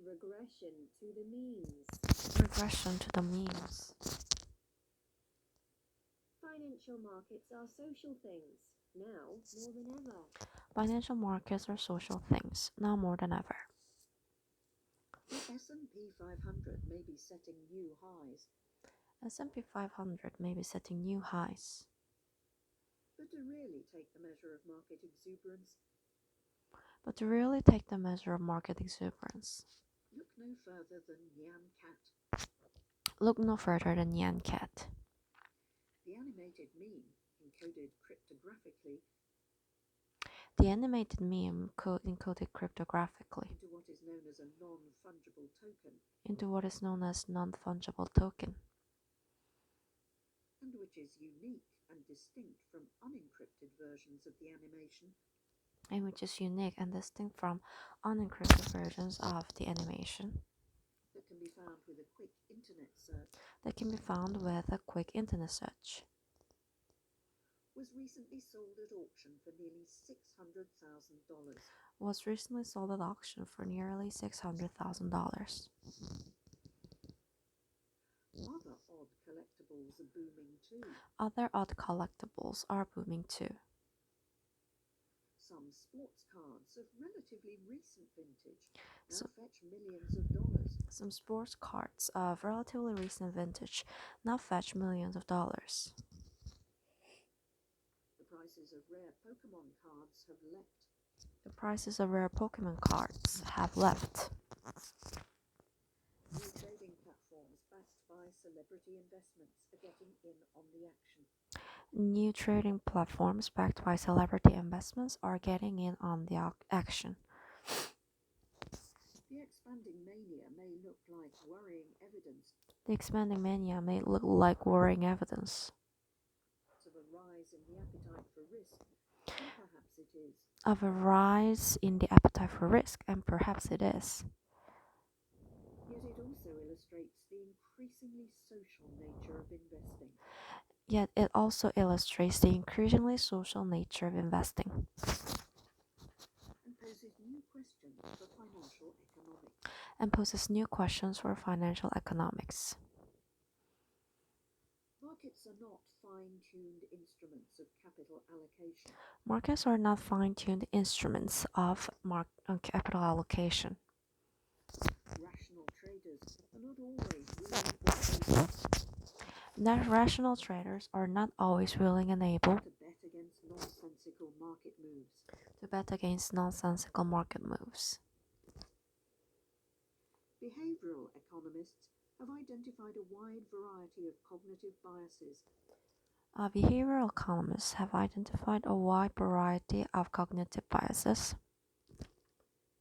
Regression to the means. Regression to the means. Financial markets are social things, now more than ever. Financial markets are social things, now more than ever. The S&P 500 may be setting new highs, S&P 500 may be setting new highs. but to really take the measure of market exuberance, But to really take the measure of market exuberance, look no further than Nyan Cat, look no further than Nyan Cat. the animated meme encoded cryptographically The animated meme encoded cryptographically into what is known as a non-fungible token, into what is known as non-fungible token, and which is unique and distinct from unencrypted versions of the animation, and which is unique and distinct from unencrypted versions of the animation that can be found with a quick internet search, that can be found with a quick internet search, was recently sold at auction for nearly $600,000. was recently sold at auction for nearly $600,000. Other odd collectibles are booming too. Other odd collectibles are booming too. Some sports cards of relatively recent vintage now So- fetch millions of dollars. Some sports cards of relatively recent vintage now fetch millions of dollars. The prices of rare Pokemon cards have leapt. The prices of rare Pokemon cards have leapt. New trading platforms backed by celebrity investments are getting in on the action. New trading platforms backed by celebrity investments are getting in on the action. The expanding mania may look like worrying evidence The expanding mania may look like worrying evidence of a rise in the appetite for risk, and perhaps it is. of a rise in the appetite for risk, and perhaps it is. Yet it also illustrates the increasingly social nature of investing. Yet it also illustrates the increasingly social nature of investing And poses new questions for financial economics. and poses new questions for financial economics. Markets are not fine-tuned instruments of capital allocation. Markets are not fine-tuned instruments of capital allocation. Rational traders are not always willing or able Rational traders are not always willing and able to bet against nonsensical market moves. Behavioral economists have identified a wide variety of cognitive biases Behavioral economists have identified a wide variety of cognitive biases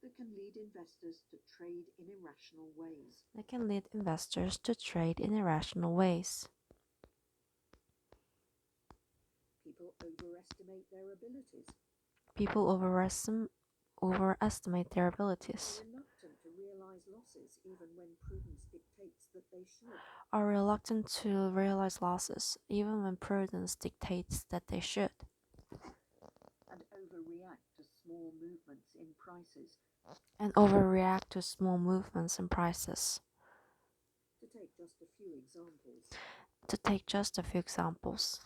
that can lead investors to trade in irrational ways. that can lead investors to trade in irrational ways. People overestimate their abilities, People overestimate their abilities, are reluctant to realize losses even when prudence dictates that they should. are reluctant to realize losses even when prudence dictates that they should, And overreact to small movements in prices. and overreact to small movements in prices. To take just a few examples, To take just a few examples,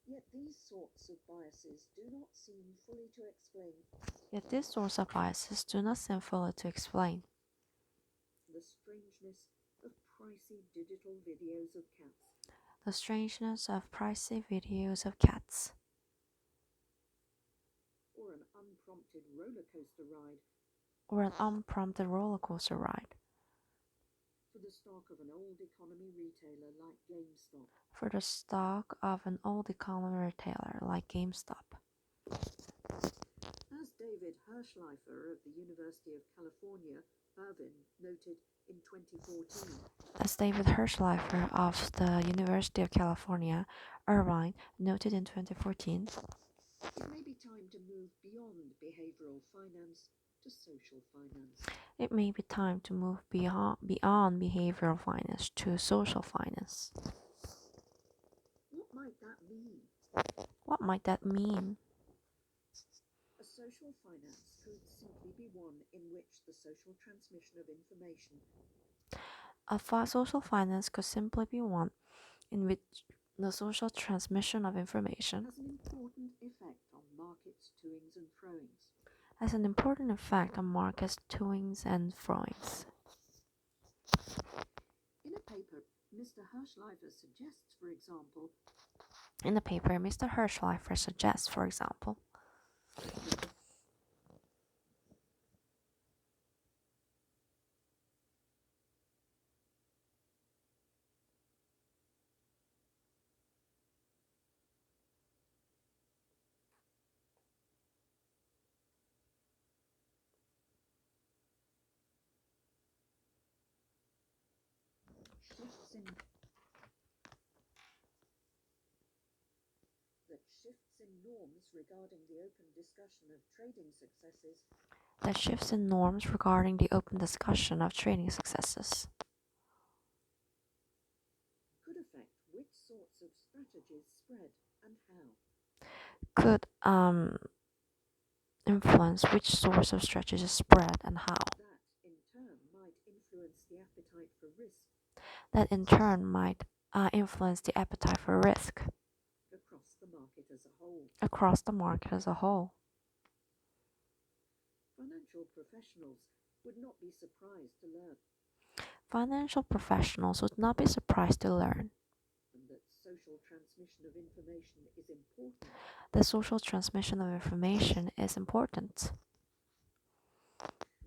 yet these sorts of biases do not seem fully to explain yet these sorts of biases do not seem fully to explain the strangeness of pricey digital videos of cats, the strangeness of pricey videos of cats, or an unprompted roller coaster ride or an unprompted roller coaster ride for the stock of an old economy retailer like GameStop. for the stock of an old economy retailer like GameStop. As David Hirschleifer of the University of California, Irvine, noted in 2014, As David Hirschleifer of the University of California, Irvine, noted in 2014, it may be time to move beyond behavioral finance to social finance. it may be time to move beyond behavioral finance to social finance. What might that mean? What might that mean? A social finance could simply be one in which the social transmission of information Social finance could simply be one in which the social transmission of information has an important effect on markets' toings and froings. has an important effect on markets' toings and froings. In a paper, Mr. Hirschleifer suggests, for example, In the paper, Mr. Hirschleifer suggests, for example, shifts in norms regarding the open discussion of trading successes that shifts in norms regarding the open discussion of trading successes could affect which sorts of strategies spread and how. could influence which source of strategies spread and how. That, in turn, might influence the appetite for risk That in turn might influence the appetite for risk across the market as a whole. across the market as a whole. Financial professionals would not be surprised to learn Financial professionals would not be surprised to learn and that social transmission of information is important. that social transmission of information is important.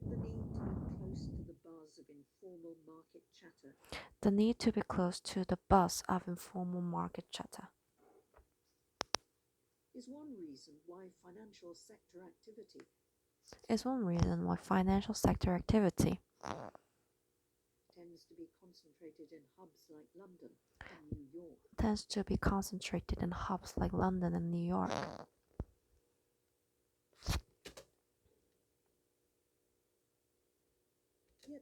The need to be close to the buzz of informal market chatter The need to be close to the buzz of informal market chatter is one reason why financial sector activity is one reason why financial sector activity tends to be concentrated in hubs like London and New York. tends to be concentrated in hubs like London and New York. Yet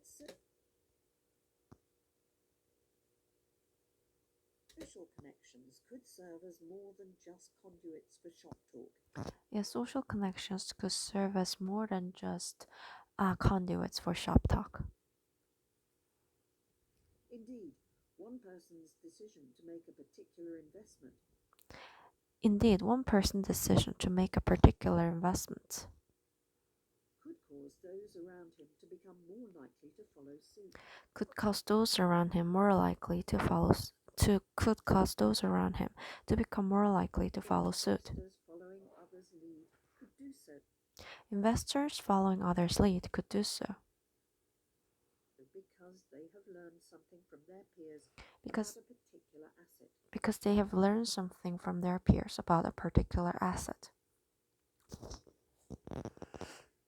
social connections could serve as more than just conduits for shop talk. Yeah, social connections could serve as more than just conduits for shop talk. Indeed, one person's decision to make a particular investment Indeed, one person's decision to make a particular investment could cause those around him to become more likely to follow suit. could cause those around him more likely to follow could cause those around him to become more likely to follow suit. Investors following others' lead could do so Investors following others' lead could do so because they have learned something from their peers because about a particular asset. because they have learned something from their peers about a particular asset.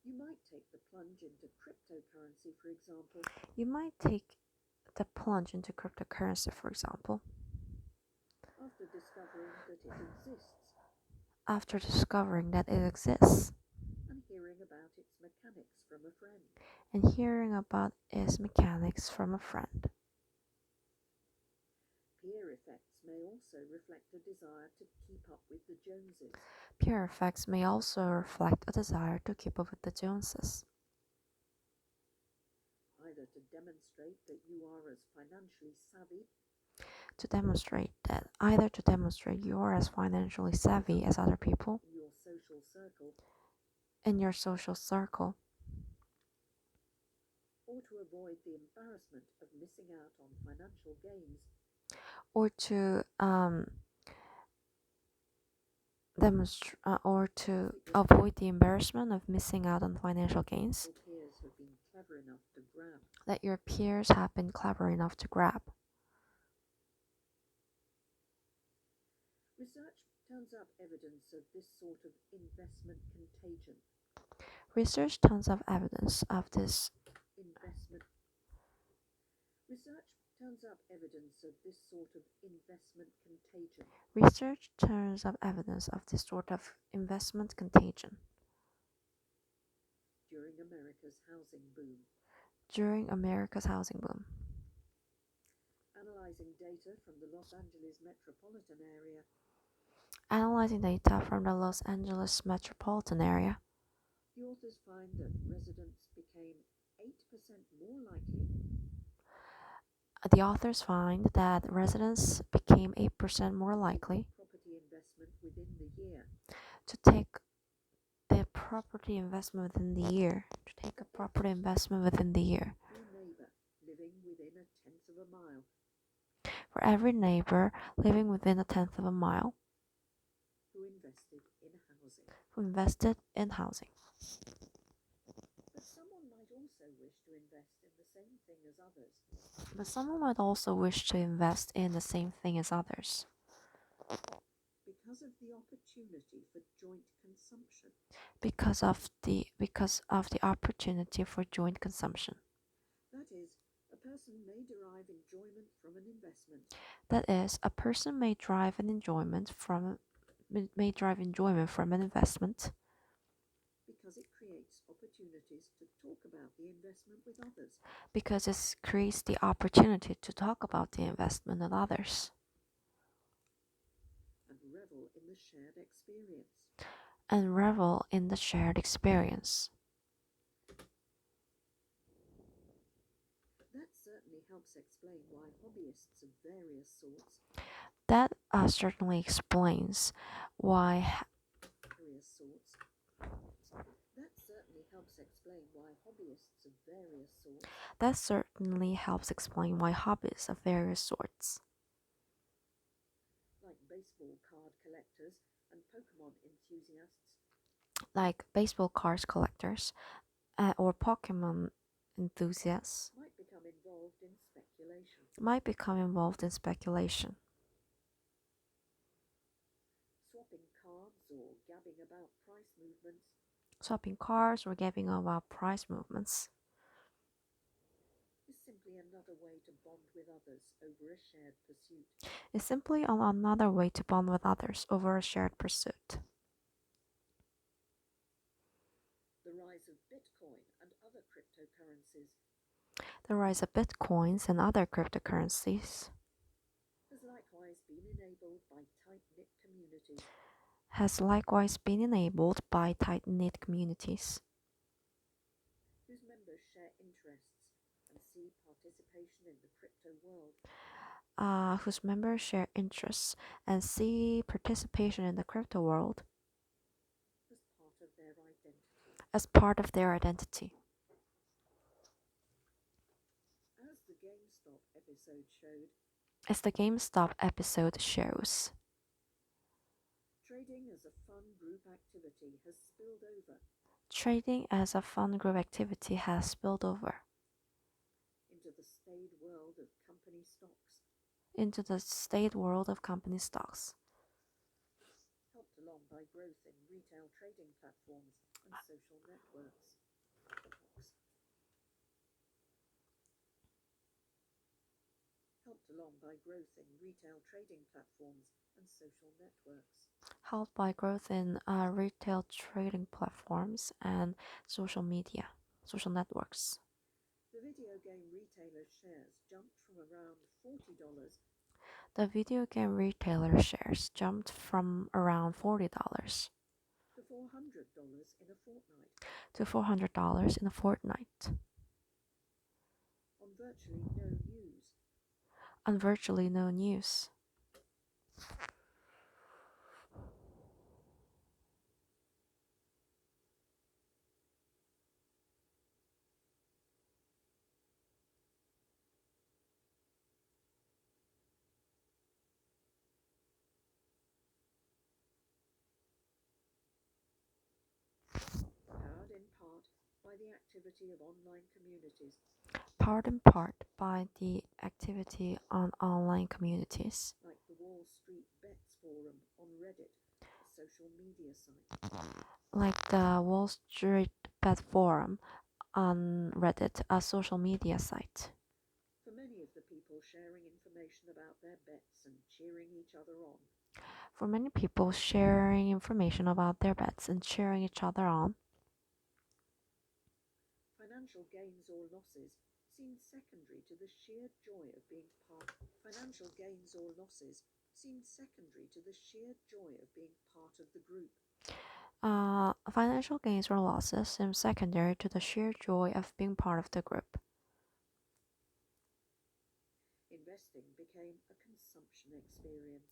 You might take the plunge into cryptocurrency, for example, You might take the plunge into cryptocurrency, for example, after discovering that it exists after discovering that it exists and hearing about its mechanics from a friend. and hearing about its mechanics from a friend. Peer effects may also reflect a desire to keep up with the Joneses, Peer effects may also reflect a desire to keep up with the Joneses, either to demonstrate that you are as financially savvy to demonstrate you are as financially savvy as other people in your social circle, in your social circle, or to avoid the embarrassment of missing out on financial gains or to avoid the embarrassment of missing out on financial gains your peers have been clever enough to grab. that your peers have been clever enough to grab. Research turns up evidence of this sort of investment contagion. Research turns up evidence of this Research turns up evidence of this sort of investment contagion Research turns up evidence of this sort of investment contagion during America's housing boom. during America's housing boom. Analyzing data from the Los Angeles metropolitan area Analyzing data from the Los Angeles metropolitan area, the authors find that residents became 8% more likely the authors find that residents became 8% more likely property investment within the year. to take the property investment within the year. To take a property investment within the year. Your neighbour living within a tenth of a mile For every neighbor living within a tenth of a mile who invested in housing. who invested in housing. But someone might also wish to invest in the same thing as others. But someone might also wish to invest in the same thing as others Because of the opportunity for joint consumption. because of the opportunity for joint consumption. That is, a person may derive enjoyment from an investment That is, a person may derive enjoyment from an investment because it creates opportunities to talk about the investment with others. because it creates the opportunity to talk about the investment with others And revel in the shared experience. and revel in the shared experience. That certainly helps explain why hobbyists of various sorts That certainly explains why various sorts. That certainly helps explain why hobbyists of various sorts that certainly helps explain why hobbies of various sorts, like baseball card collectors and Pokemon enthusiasts like baseball cards collectors or Pokemon enthusiasts, might become involved in speculation. might become involved in speculation, Swapping cards or gabbing about price movements swapping cars or giving about price movements. is simply another way to bond with others over a shared pursuit. Is simply another way to bond with others over a shared pursuit. The rise of Bitcoin and other cryptocurrencies The rise of bitcoins and other cryptocurrencies has likewise been enabled by tight-knit communities whose members share interests and see participation in the crypto world whose members share interests and see participation in the crypto world as part of their identity. as part of their identity. As the GameStop episode showed, As the GameStop episode shows, trading as a fun group activity has spilled over trading as a fun group activity has spilled over into the staid world of company stocks, into the state world of company stocks, helped along by growth in retail trading platforms and social networks. Helped along by growth in retail trading platforms and social networks. helped by growth in retail trading platforms and social networks. The video game retailer shares jumped from around $40 The video game retailer shares jumped from around $40 to $400 in a fortnight to $400 in a fortnight on virtually no news. on virtually no news. Powered in part by the activity of online communities Powered in part by the activity on online communities like the Wall Street Bets Forum on Reddit, a social media site. like the Wall Street Bet Forum on Reddit, a social media site. For many of the people sharing information about their bets and cheering each other on, For many people, sharing information about their bets and cheering each other on financial gains or losses seemed secondary to the sheer joy of being part. Financial gains or losses seemed secondary to the sheer joy of being part of the group. Financial gains or losses seem secondary to the sheer joy of being part of the group. Investing became a consumption experience.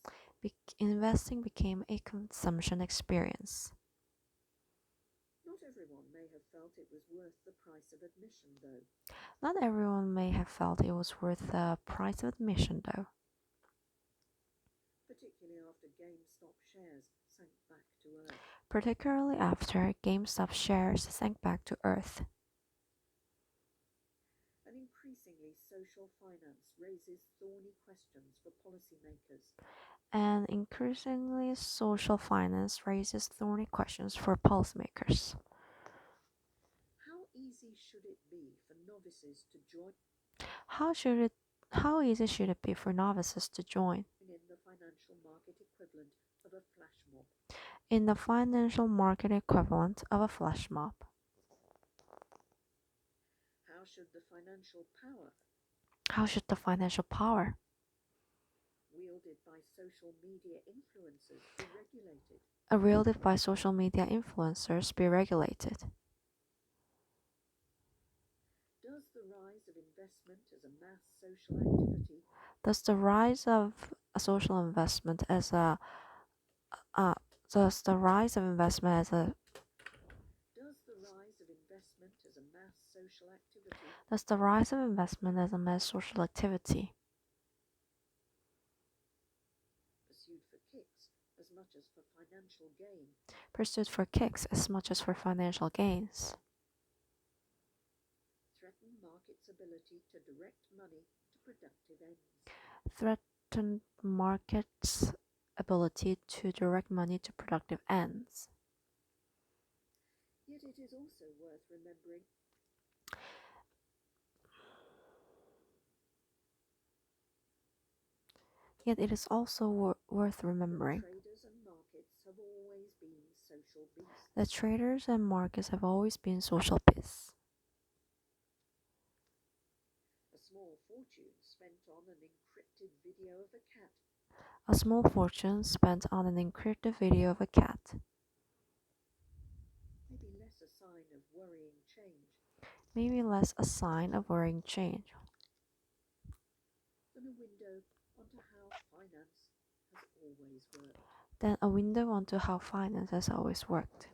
Investing became a consumption experience. Not everyone may have felt it was worth the price of admission, though. Not everyone may have felt it was worth the price of admission, though. Particularly after GameStop shares sank back to earth. Particularly after GameStop shares sank back to earth. An increasingly social finance raises thorny questions for policymakers. And increasingly, social finance raises thorny questions for policymakers. How easy should it be for novices to join How easy should it be for novices to join in the financial market equivalent of a flash mob? in the financial market equivalent of a flash mob? How should the financial power How should the financial power wielded by social media influencers be regulated? wielded by social media influencers be regulated? Does the rise of investment as a mass social activity Does the rise of a social investment as a does the rise of investment as a does the rise of investment as a mass social activity does the rise of investment as a mass social activity pursued for kicks as much as for financial gain pursued for kicks as much as for financial gains threaten markets' ability to direct money to productive ends? threaten markets' ability to direct money to productive ends? Yet it is also worth remembering Yet it is also worth remembering traders and markets have always been social beasts. that traders and markets have always been social beasts. A small fortune spent on an encrypted video of a cat A small fortune spent on an encrypted video of a cat may be less a sign of worrying change may be less a sign of worrying change than a window onto how finance has always worked. than a window onto how finance has always worked.